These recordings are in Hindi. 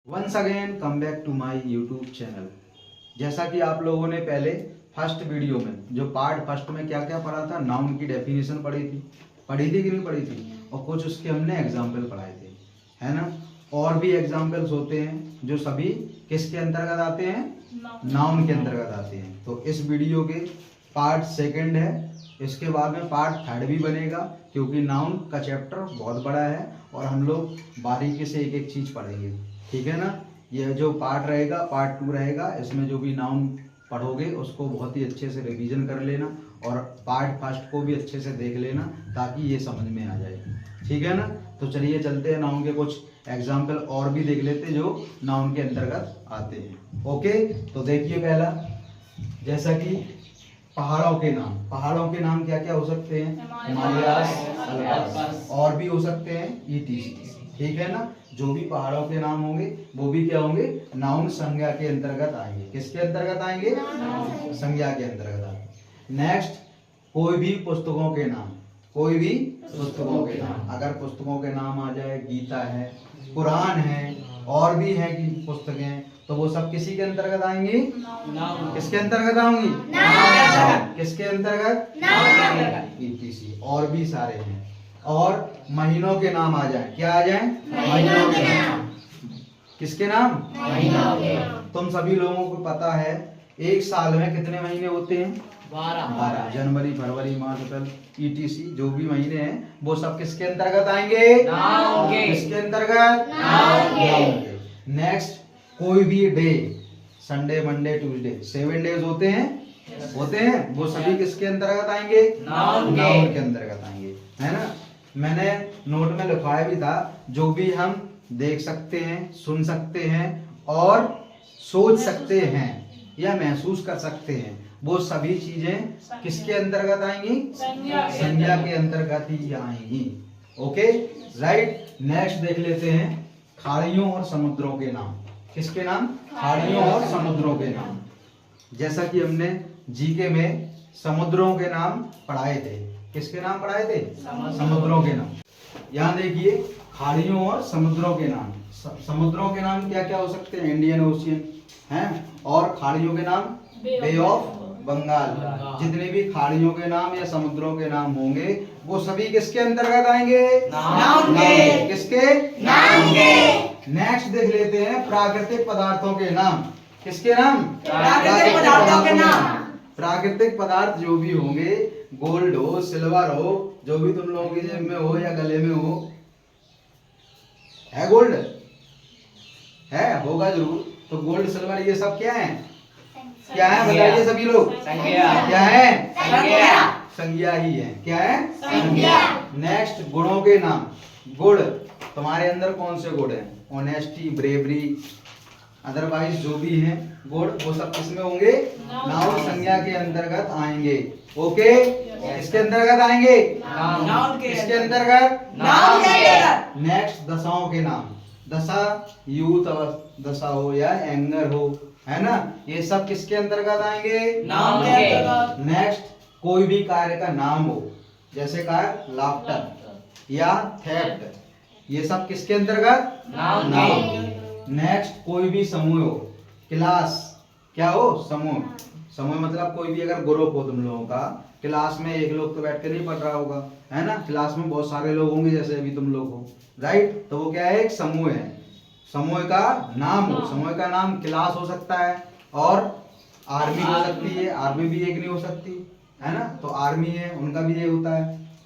Once again come back to my YouTube channel. जैसा कि आप लोगों ने पहले फर्स्ट वीडियो में जो पार्ट फर्स्ट में क्या क्या पढ़ा था, नाउन की डेफिनेशन पढ़ी थी कि नहीं पढ़ी थी, और कुछ उसके हमने एग्जाम्पल पढ़ाए थे, है ना। और भी एग्जाम्पल्स होते हैं जो सभी किसके अंतर्गत आते हैं, नाउन के अंतर्गत आते हैं। तो इस वीडियो के पार्ट सेकंड है, इसके बाद में पार्ट थर्ड भी बनेगा, क्योंकि नाउन का चैप्टर बहुत बड़ा है और हम लोग बारीकी से एक एक चीज पढ़ेंगे, ठीक है ना। यह जो पार्ट रहेगा, पार्ट 2 रहेगा, इसमें जो भी नाउन पढ़ोगे उसको बहुत ही अच्छे से रिवीजन कर लेना और पार्ट फर्स्ट को भी अच्छे से देख लेना ताकि ये समझ में आ जाए, ठीक है ना। तो चलिए चलते हैं, नाउन के कुछ एग्जाम्पल और भी देख लेते हैं जो नाउन के अंतर्गत आते हैं। ओके, तो देखिए पहला, जैसा कि पहाड़ों के नाम। पहाड़ों के नाम क्या क्या हो सकते हैं, हिमालयास, अल्पास, और भी हो सकते हैं ईटीसी, ठीक है ना। जो भी पहाड़ों के नाम होंगे वो भी क्या होंगे, नाउन संज्ञा के अंतर्गत आएंगे। किसके अंतर्गत आएंगे, संज्ञा के अंतर्गत आएंगे। नेक्स्ट, कोई भी पुस्तकों के नाम। कोई भी पुस्तकों के नाम, अगर पुस्तकों के नाम आ जाए, गीता है, कुरान है, और भी है कि पुस्तकें, तो वो सब किसी के अंतर्गत आएंगी, किसके अंतर्गत आएंगी, किसके अंतर्गत, ईटीसी। और भी सारे हैं। और महीनों के नाम आ जाए, क्या आ जाए, महीनों के नाम। किसके नाम, महीनों के। तुम सभी लोगों को पता है एक साल में कितने महीने होते हैं, 12। जनवरी, फरवरी, मार्च, अप्रैल, ईटीसी जो भी महीने हैं वो सब किसके अंतर्गत आएंगे, किसके अंतर्गत, नेक्स्ट, कोई भी day, Sunday, Monday, Tuesday, 7 days होते हैं, वो सभी किसके अंतर्गत आएंगे, नाउन के अंतर्गत आएंगे, है ना। मैंने नोट में लिखवाया भी था, जो भी हम देख सकते हैं, सुन सकते हैं और सोच सकते हैं या महसूस कर सकते हैं, वो सभी चीजें किसके अंतर्गत आएंगी, संज्ञा के अंतर्गत ही आएंगी। Okay, right. नेक्स्ट देख लेते हैं, खाड़ियों और समुद्रों के नाम। किसके नाम, खाड़ियों और समुद्रों के नाम। जैसा कि हमने जीके में समुद्रों के नाम पढ़ाए थे। किसके नाम पढ़ाए थे, समुद्रों के नाम। यहाँ देखिए, खाड़ियों और समुद्रों के नाम। समुद्रों के नाम क्या क्या हो सकते हैं, इंडियन ओशियन हैं, और खाड़ियों के नाम बे ऑफ बंगाल। जितने भी खाड़ियों के नाम या समुद्रों के नाम होंगे वो सभी किसके अंतर्गत आएंगे, नाउन के। किसके, नाउन के। नेक्स्ट देख लेते हैं, प्राकृतिक पदार्थों के नाम। किसके नाम, प्राकृतिक पदार्थों के नाम। प्राकृतिक पदार्थ जो भी होंगे, गोल्ड हो, सिल्वर हो, जो भी तुम लोगों की जेब में हो या गले में हो, है गोल्ड, है, होगा जरूर। तो गोल्ड, सिल्वर, ये सब क्या है, क्या है, बताइए सभी लोग, क्या है, संज्ञा ही है। क्या है, संज्ञा। नेक्स्ट, गुणों के नाम। गुण, तुम्हारे अंदर कौन से गुण हैं, ऑनेस्टी, ब्रेवरी, अदरवाइज जो भी हैं गुण, वो सब किसमें होंगे, नाउन संज्ञा के अंतर्गत आएंगे। ओके, किसके अंतर्गत आएंगे, नाउन के। किसके अंतर्गत, नाउन के। नेक्स्ट, दशाओं के नाम। दशा, यूथ दशा हो या एंगर हो, है ना, ये सब किसके अंतर्गत आएंगे, नाउन के। नेक्स्ट, कोई भी कार्य का नाम हो, जैसे कार्य लाफ्टर या थेफ्ट, ये सब किसके अंतर्गत, नाउन के। नेक्स्ट, कोई भी समूह हो, क्लास, क्या हो, समूह। समूह मतलब कोई भी अगर ग्रुप हो तुम लोगों का, क्लास में एक लोग तो बैठ के नहीं पढ़ रहा होगा, है ना, क्लास में बहुत सारे लोग होंगे जैसे अभी तुम लोग हो, राइट। तो वो क्या है, एक समूह है, समूह का नाम हो। समूह का नाम क्लास हो सकता है और आर्मी हो सकती है, आर्मी भी एक नहीं हो सकती, है ना, तो आर्मी है, उनका भी ये होता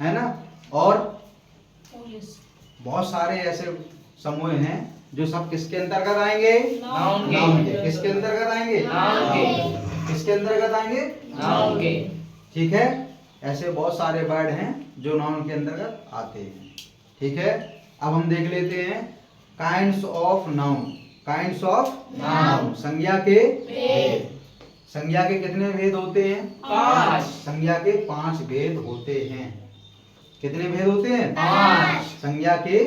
है ना। और बहुत सारे ऐसे समूह हैं जो सब किसके अंतर्गत आएंगे, नाउन के। किसके अंतर्गत आएंगे, नाउन के। किसके अंतर्गत आएंगे, नाउन के, ठीक है। ऐसे बहुत सारे वर्ड हैं जो नाउन के अंतर्गत आते हैं, ठीक है। अब हम देख लेते हैं kinds of noun. Kinds of noun, संज्ञा के भेद। संज्ञा के कितने भेद होते हैं, 5। संज्ञा के 5 भेद होते हैं। कितने भेद होते हैं, 5। संज्ञा के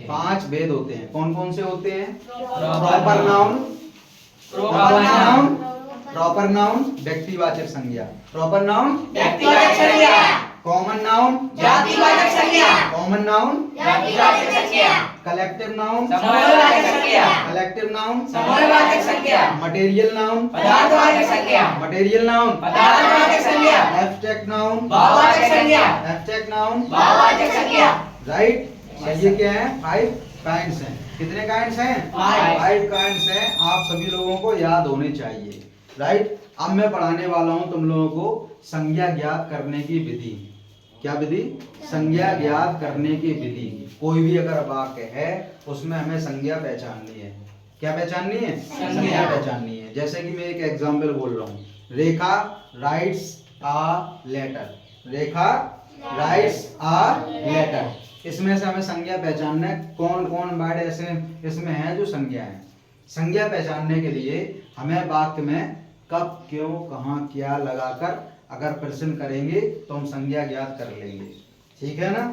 5 भेद होते हैं। कौन कौन से होते हैं, प्रॉपर नाउन, प्रॉपर नाउन व्यक्तिवाचक संज्ञा, प्रॉपर नाउन व्यक्तिवाचक संज्ञा, कॉमन नाउन जातिवाचक संज्ञा, कॉमन नाउन जातिवाचक संज्ञा, कलेक्टिव नाउन समूहवाचक संज्ञा, कलेक्टिव नाउन, समूहवाचक संज्ञा, मटेरियल नाउन, पदार्थवाचक संज्ञा, मटेरियल नाउन, पदार्थवाचक संज्ञा, एब्स्ट्रैक्ट नाउन, भाववाचक संज्ञा, एब्स्ट्रैक्ट नाउन, भाववाचक संज्ञा। राइट। ये क्या है? 5 काइंड्स हैं। कितने काइंड्स हैं? 5 काइंड्स हैं। आप सभी लोगों को याद होने चाहिए। राइट। अब मैं पढ़ाने वाला हूं तुम लोगों को संज्ञा ज्ञात करने की विधि। क्या विधि? संज्ञा ज्ञात करने की विधि। कोई भी अगर वाक्य है उसमें हमें संज्ञा पहचाननी है। क्या पहचाननी है? संज्ञा पहचाननी है। जैसे कि मैं एक एग्जाम्पल बोल रहा हूँ, Rekha writes a letter. Rekha writes a letter. इसमें से हमें संज्ञा पहचानना है। कौन कौन वर्ड ऐसे इसमें है जो संज्ञा है। संज्ञा पहचानने के लिए हमें वाक्य में कब, क्यों, कहाँ, क्या लगाकर अगर प्रश्न करेंगे तो हम संज्ञा ज्ञात कर लेंगे। ठीक है ना?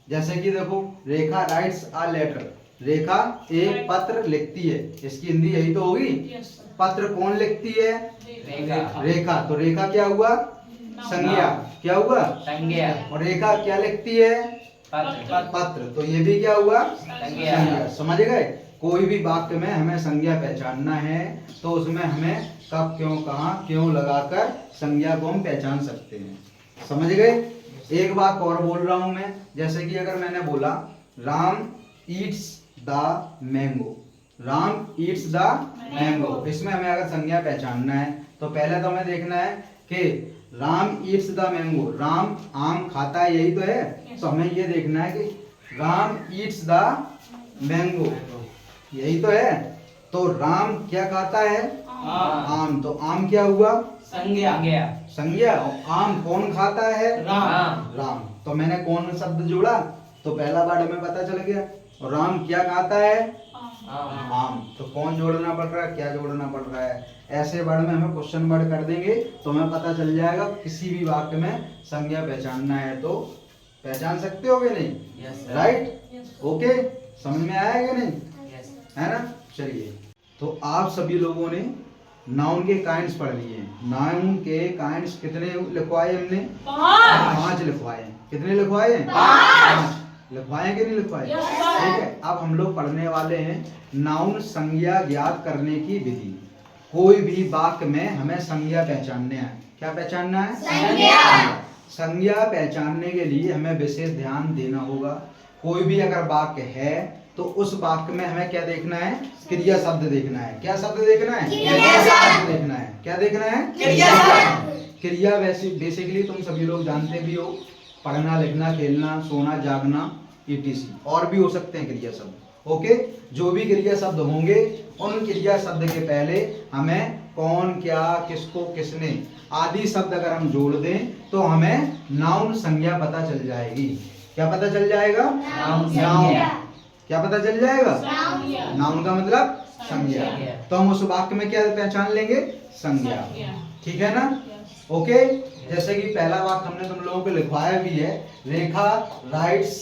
जैसे कि देखो, रेखा राइट्स अ लेटर। रेखा एक पत्र लिखती है। इसकी हिंदी यही तो होगी। पत्र कौन लिखती है? रेखा। तो रेखा क्या हुआ? संज्ञा। क्या हुआ? संज्ञा। और रेखा क्या लिखती है? पत्र। तो ये भी क्या हुआ? संज्ञा। समझ गए? कोई भी वाक्य में हमें संज्ञा पहचानना है तो उसमें हमें कब, क्यों, कहाँ, क्यों लगाकर संज्ञा को हम पहचान सकते हैं। समझ गए? एक वाक्य और बोल रहा हूं मैं। जैसे कि अगर मैंने बोला Ram eats the mango. Ram eats the mango. इसमें हमें अगर संज्ञा पहचानना है तो पहले तो हमें देखना है कि Ram eats the mango. Ram आम खाता है, यही तो है। तो हमें ये देखना है कि राम ईट्स द मैंगो, यही तो है। तो राम क्या खाता है? आम। तो आम क्या हुआ? संज्ञा। संज्ञा। आम कौन खाता है? राम। तो मैंने कौन शब्द जोड़ा तो पहला वर्ड हमें पता चल गया। और राम क्या खाता है? आम। तो कौन जोड़ना पड़ रहा है, क्या जोड़ना पड़ रहा है। ऐसे वर्ड में हमें क्वेश्चन वर्ड कर देंगे तो हमें पता चल जाएगा। किसी भी वाक्य में संज्ञा पहचानना है तो पहचान सकते हो कि नहीं? राइट। ओके, समझ में आया कि नहीं? है ना? चलिए, तो आप सभी लोगों ने नाउन के काइंड्स पढ़ लिए। नाउन के काइंड्स कितने लिखवाए हमने? 5 लिखवाए। कितने लिखवाए? 5 लिखवाए कि नहीं लिखवाए? ठीक है। अब हम लोग पढ़ने वाले हैं नाउन संज्ञा ज्ञात करने की विधि। कोई भी वाक्य में हमें संज्ञा पहचानना है। क्या पहचानना है? संज्ञा पहचानने के लिए हमें विशेष ध्यान देना होगा। कोई भी अगर वाक्य है तो उस वाक्य में हमें क्या देखना है? क्रिया शब्द देखना है। क्या शब्द देखना है? क्रिया शब्द देखना है। क्या देखना है? क्रिया शब्द। क्रिया वैसे बेसिकली तुम सभी लोग जानते भी हो, पढ़ना, लिखना, खेलना, सोना, जागना, etc। और भी हो सकते हैं क्रिया शब्द। ओके, जो भी क्रिया शब्द होंगे उन क्रिया शब्द के पहले हमें कौन, क्या, किसको, किसने आदि शब्द अगर हम जोड़ दें तो हमें नाउन संज्ञा पता चल जाएगी। क्या पता चल जाएगा? नाउन। क्या पता चल जाएगा? नाउन का मतलब संज्ञा। तो हम उस वाक्य में क्या पहचान लेंगे? संज्ञा। ठीक है ना? ओके। जैसे कि पहला वाक्य हमने तुम लोगों को लिखवाया भी है, रेखा राइट्स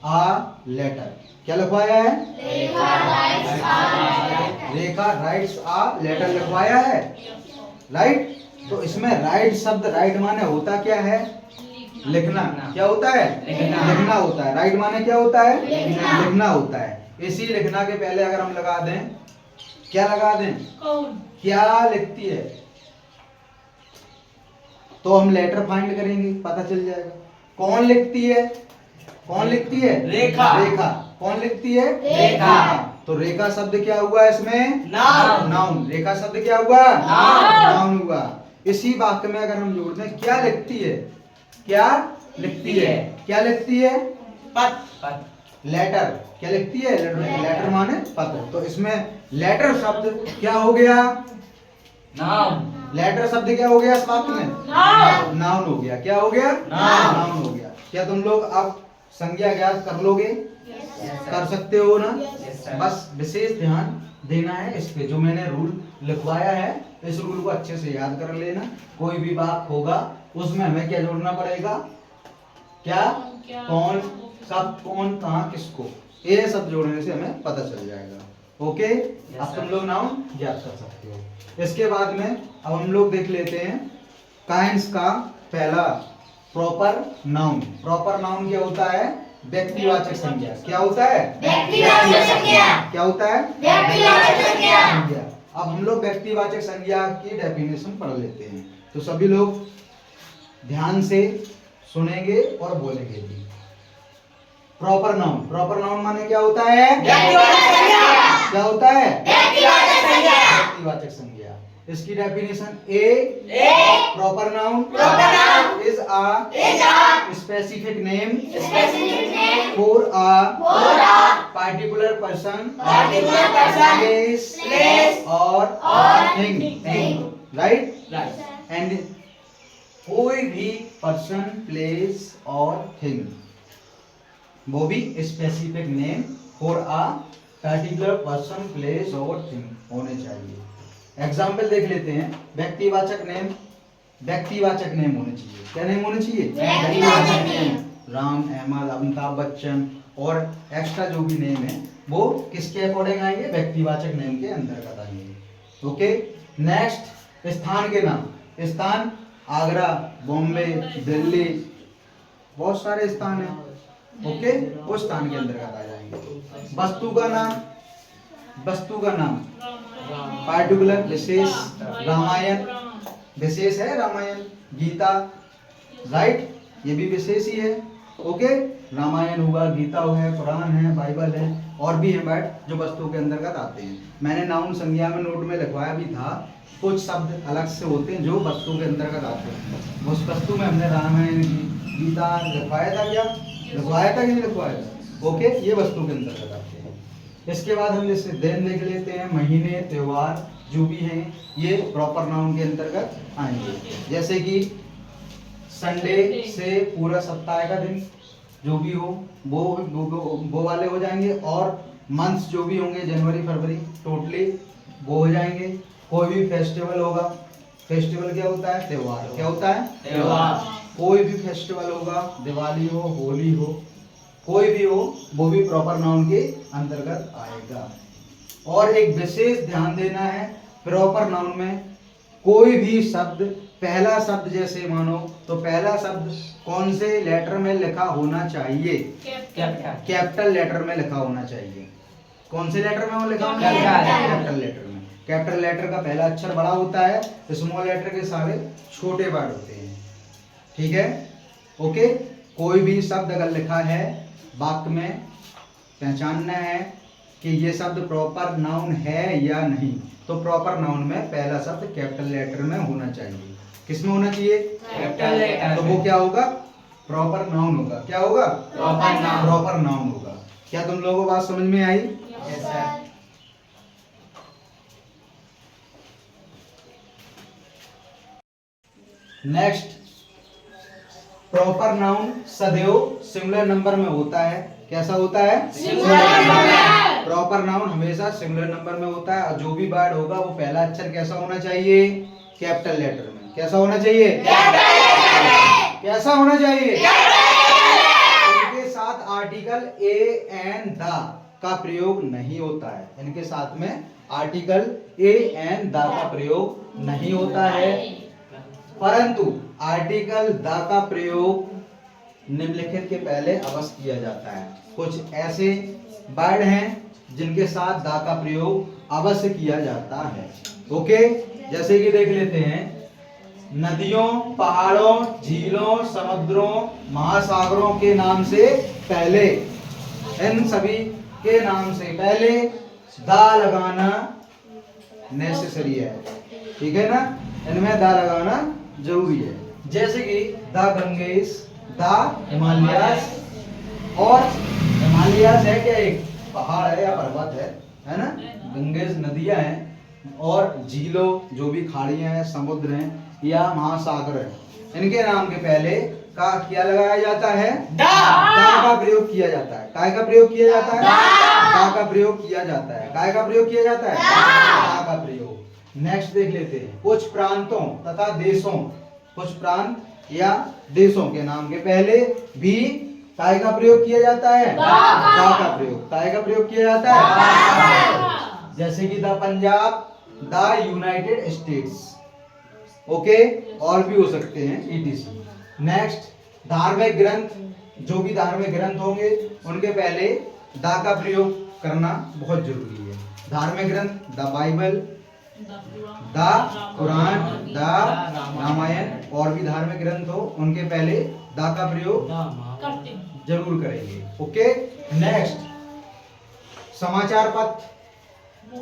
अ लेटर। क्या लिखवाया है? रेखा राइट्स अ लेटर लिखवाया है। राइट। तो इसमें राइट शब्द, राइट माने होता क्या है? लिखना। क्या होता है? लिखना होता है। राइट माने क्या होता है? लिखना होता है। इसी लिखना के पहले अगर हम लगा दें, क्या लगा दें? क्या लिखती है, तो हम लेटर फाइंड करेंगे, पता चल जाएगा। कौन लिखती है? कौन लिखती है? रेखा। रेखा। कौन लिखती है? रेखा। तो रेखा शब्द क्या हुआ इसमें? नाउन। रेखा शब्द क्या हुआ? नाउन हुआ। इसी वाक्य में अगर हम जोड़ दें, क्या लिखती है? क्या लिखती है? क्या लिखती है? पत्र। लेटर। क्या लिखती है? लेटर माने पत्र। तो इसमें लेटर शब्द क्या हो गया? नाउन। लेटर शब्द क्या हो गया इस वाक्य में? नाउन हो गया। क्या हो गया? नाउन हो गया। क्या तुम लोग अब संज्ञा ज्ञात कर लोगे? कर सकते हो ना? बस विशेष ध्यान देना है इस पे। जो मैंने रूल लिखवाया है इस रूल को अच्छे से याद कर लेना। कोई भी वाक्य होगा उसमें हमें क्या जोड़ना पड़ेगा? क्या, कौन, कब, कौन, कहाँ, किसको, ये सब जोड़ने से हमें पता चल जाएगा। ओके। अब तुम लोग नाउन ज्ञात कर सकते हो। इसके बाद में अब हम लोग देख लेते हैं काइंड्स का पहला प्रॉपर नाउन। प्रॉपर नाउन क्या होता है? व्यक्तिवाचक संज्ञा। क्या होता है? व्यक्तिवाचक संज्ञा। क्या होता है? व्यक्तिवाचक संज्ञा। अब हम लोग व्यक्तिवाचक संज्ञा की डेफिनेशन पढ़ लेते हैं, तो सभी लोग ध्यान से सुनेंगे और बोलेंगे भी। प्रॉपर नाउन, प्रॉपर नाउन माने क्या होता है? व्यक्तिवाचक संज्ञा। क्या होता है? व्यक्तिवाचक संज्ञा। व्यक्तिवाचक संज्ञा। इसकी definition A proper noun is a specific name for a particular person, place or thing, right? And कोई भी पर्सन, प्लेस और थिंग, वो भी specific name for a particular person, place और थिंग होने चाहिए। एग्जाम्पल देख लेते हैं। व्यक्तिवाचक नेम, व्यक्तिवाचक नेम होने चाहिए। क्या नेम होने चाहिए? व्यक्तिवाचक नेम। राम, अहमद, अमिताभ बच्चन और एक्स्ट्रा जो भी नेम है वो किसके अकॉर्डिंग आएंगे? व्यक्तिवाचक नेम के अंतर्गत आएंगे। ओके। नेक्स्ट, स्थान के नाम। स्थान आगरा, बॉम्बे, दिल्ली, बहुत सारे स्थान हैं। ओके, वो स्थान के अंतर्गत आ जाएंगे। वस्तु का नाम, वस्तु का नाम पार्टिकुलर, विशेष, रामायण विशेष है, रामायण, गीता, राइट, ये भी विशेष ही है। ओके, रामायण हुआ, गीता है, कुरान है, बाइबल है, और भी है बट जो वस्तु के अंतर्गत आते हैं। मैंने नाउन संज्ञा में नोट में लिखवाया भी था, कुछ शब्द अलग से होते हैं जो वस्तु के अंतर्गत आते हैं। उस वस्तु में हमने रामायण, गीता लिखवाया था, क्या लिखवाया था कि नहीं लिखवाया था? ओके, ये वस्तु के अंतर्गत आते हैं। इसके बाद हम जैसे दिन देख लेते हैं, महीने, त्योहार जो भी हैं ये प्रॉपर नाउन के अंतर्गत आएंगे। जैसे कि संडे से पूरा सप्ताह का दिन जो भी हो वो वाले हो जाएंगे, और मंथ्स जो भी होंगे जनवरी फरवरी टोटली वो हो जाएंगे। कोई भी फेस्टिवल होगा, फेस्टिवल क्या होता है? त्योहार। क्या होता है? त्योहार। कोई भी फेस्टिवल होगा, दिवाली हो, होली हो, कोई भी हो, वो भी प्रॉपर नाउन के अंतर्गत आएगा। और एक विशेष ध्यान देना है, प्रॉपर नाउन में कोई भी शब्द, पहला शब्द जैसे मानो तो पहला शब्द कौन से लेटर में लिखा होना चाहिए? कैपिटल लेटर में लिखा होना चाहिए। कौन से लेटर में वो लिखा होना चाहिए? कैपिटल लेटर में। कैपिटल लेटर का पहला अक्षर बड़ा होता है, स्मॉल लेटर के सारे छोटे वर्ड होते हैं। ठीक है, ओके। कोई भी शब्द अगर लिखा है वाक्य में, पहचानना है कि ये शब्द प्रॉपर नाउन है या नहीं, तो प्रॉपर नाउन में पहला शब्द कैपिटल लेटर में होना चाहिए। किस में होना चाहिए? Capital letter. तो वो क्या होगा? प्रॉपर नाउन होगा। क्या होगा? Proper noun. प्रॉपर नाउन होगा। क्या तुम लोगों को बात समझ में आई? Yes sir. Next, proper noun सदैव सिंगुलर नंबर में होता है। कैसा होता है? सिंगुलर नंबर में। प्रॉपर नाउन हमेशा सिंगुलर नंबर में होता है, और जो भी वर्ड होगा वो पहला अक्षर कैसा होना चाहिए? कैपिटल लेटर में। कैसा होना चाहिए? कैसा होना चाहिए? इनके साथ आर्टिकल ए एन द का प्रयोग नहीं होता है। इनके साथ में आर्टिकल ए एन द का प्रयोग नहीं होता है, परंतु आर्टिकल द का प्रयोग निम्नलिखित के पहले अवश्य किया जाता है। कुछ ऐसे वर्ड हैं जिनके साथ द का प्रयोग अवश्य किया जाता है। ओके, जैसे कि देख लेते हैं, नदियों, पहाड़ों, झीलों, समुद्रों, महासागरों के नाम से पहले, इन सभी के नाम से पहले दा लगाना नेसेसरी है। ठीक है ना, इनमें दा लगाना जरूरी है। जैसे कि द गंगेश, द हिमालयास, और हिमालयास है क्या? एक पहाड़ है या पर्वत है ना? गंगेश नदियां हैं, और झीलों जो भी खाड़ियां हैं, समुद्र हैं या महासागर है, इनके नाम के पहले का क्या लगाया जाता है? दा का प्रयोग किया जाता है। काय का प्रयोग किया जाता है? दा का प्रयोग किया जाता है। काय का प्रयोग किया जाता है? दा का प्रयोग। नेक्स्ट देख लेते हैं, कुछ प्रांतों तथा देशों, कुछ प्रांत या देशों के नाम के पहले भी काय का प्रयोग किया जाता है? दा का प्रयोग। काय का प्रयोग किया जाता है? जैसे कि the Punjab, the United states. Okay, और भी हो सकते हैं ETC। नेक्स्ट, धार्मिक ग्रंथ जो भी धार्मिक ग्रंथ होंगे उनके पहले दा का प्रयोग करना बहुत जरूरी है। धार्मिक ग्रंथ the Bible, the Quran, the Ramayan और भी धार्मिक ग्रंथ हो उनके पहले दा का प्रयोग जरूर करेंगे। ओके। नेक्स्ट, समाचार पत्र,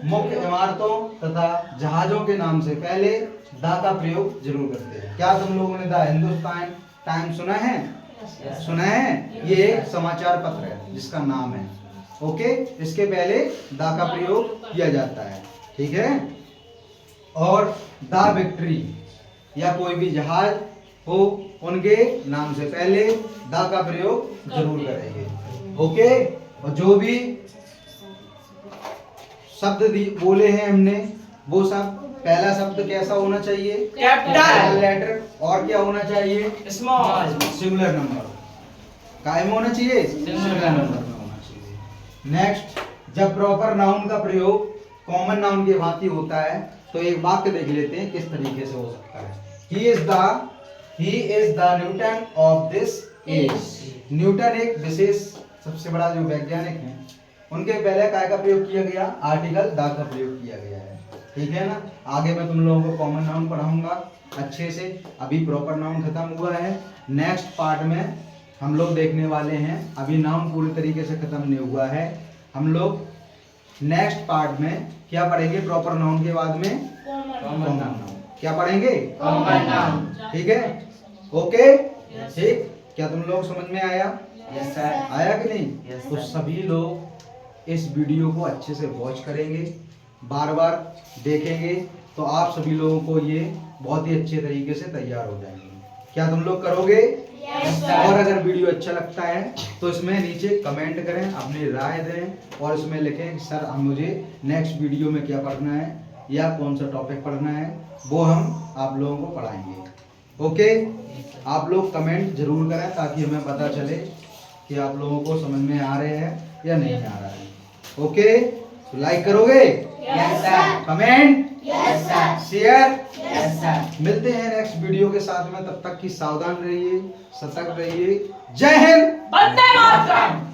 मुख्य इमारतों तथा जहाजों के नाम से पहले दा का प्रयोग जरूर करते हैं। क्या तुम लोगों ने द हिंदुस्तान टाइम्स सुना है? सुना है? ये एक समाचार पत्र है जिसका नाम है। ओके, इसके पहले दा का प्रयोग किया जाता है। ठीक है। और द विक्ट्री या कोई भी जहाज हो उनके नाम से पहले दा का प्रयोग जरूर करेंगे। ओके। और जो भी शब्द बोले हैं हमने वो सब पहला शब्द कैसा होना चाहिए? Capital letter. और क्या होना चाहिए? स्मॉल। सिंगुलर नंबर काय में होना चाहिए? सिंगुलर नंबर में होना चाहिए। नेक्स्ट, जब प्रॉपर नाउन का प्रयोग कॉमन नाउन के भांति होता है तो एक वाक्य देख लेते हैं किस तरीके से हो सकता है। He is the Newton of this age. Newton एक विशेष सबसे बड़ा जो वैज्ञानिक है उनके पहले काय का प्रयोग किया गया? आर्टिकल दा का प्रयोग किया गया है। ठीक है ना। आगे मैं तुम लोगों को कॉमन नाउन पढ़ाऊंगा अच्छे से। अभी प्रॉपर नाउन खत्म हुआ है। नेक्स्ट पार्ट में हम लोग देखने वाले हैं, अभी नाउन पूरी तरीके से खत्म नहीं हुआ है। हम लोग नेक्स्ट पार्ट में क्या पढ़ेंगे? प्रॉपर नाउन के बाद में कॉमन नाउन। क्या पढ़ेंगे? Common noun. ठीक है। ओके। ठीक। क्या तुम लोग समझ में आया? Yes sir. आया कि नहीं? Yes, तो sir. सभी लोग इस वीडियो को अच्छे से वॉच करेंगे, बार बार देखेंगे तो आप सभी लोगों को ये बहुत ही अच्छे तरीके से तैयार हो जाएंगे। क्या तुम लोग करोगे? Yes, sir. और अगर वीडियो अच्छा लगता है तो इसमें नीचे कमेंट करें, अपनी राय दें और इसमें लिखें कि सर हम मुझे नेक्स्ट वीडियो में क्या पढ़ना है या कौन सा टॉपिक पढ़ना है, वो हम आप लोगों को पढ़ाएंगे। ओके। आप लोग कमेंट जरूर करें ताकि हमें पता चले कि आप लोगों को समझ में आ रहे हैं या नहीं आ रहा है। ओके। तो लाइक करोगे? Yes sir. Comment? Yes sir. Share? Yes sir. मिलते हैं नेक्स्ट वीडियो के साथ में। तब तक की सावधान रहिए, सतर्क रहिए। जय हिंद। वंदे मातरम।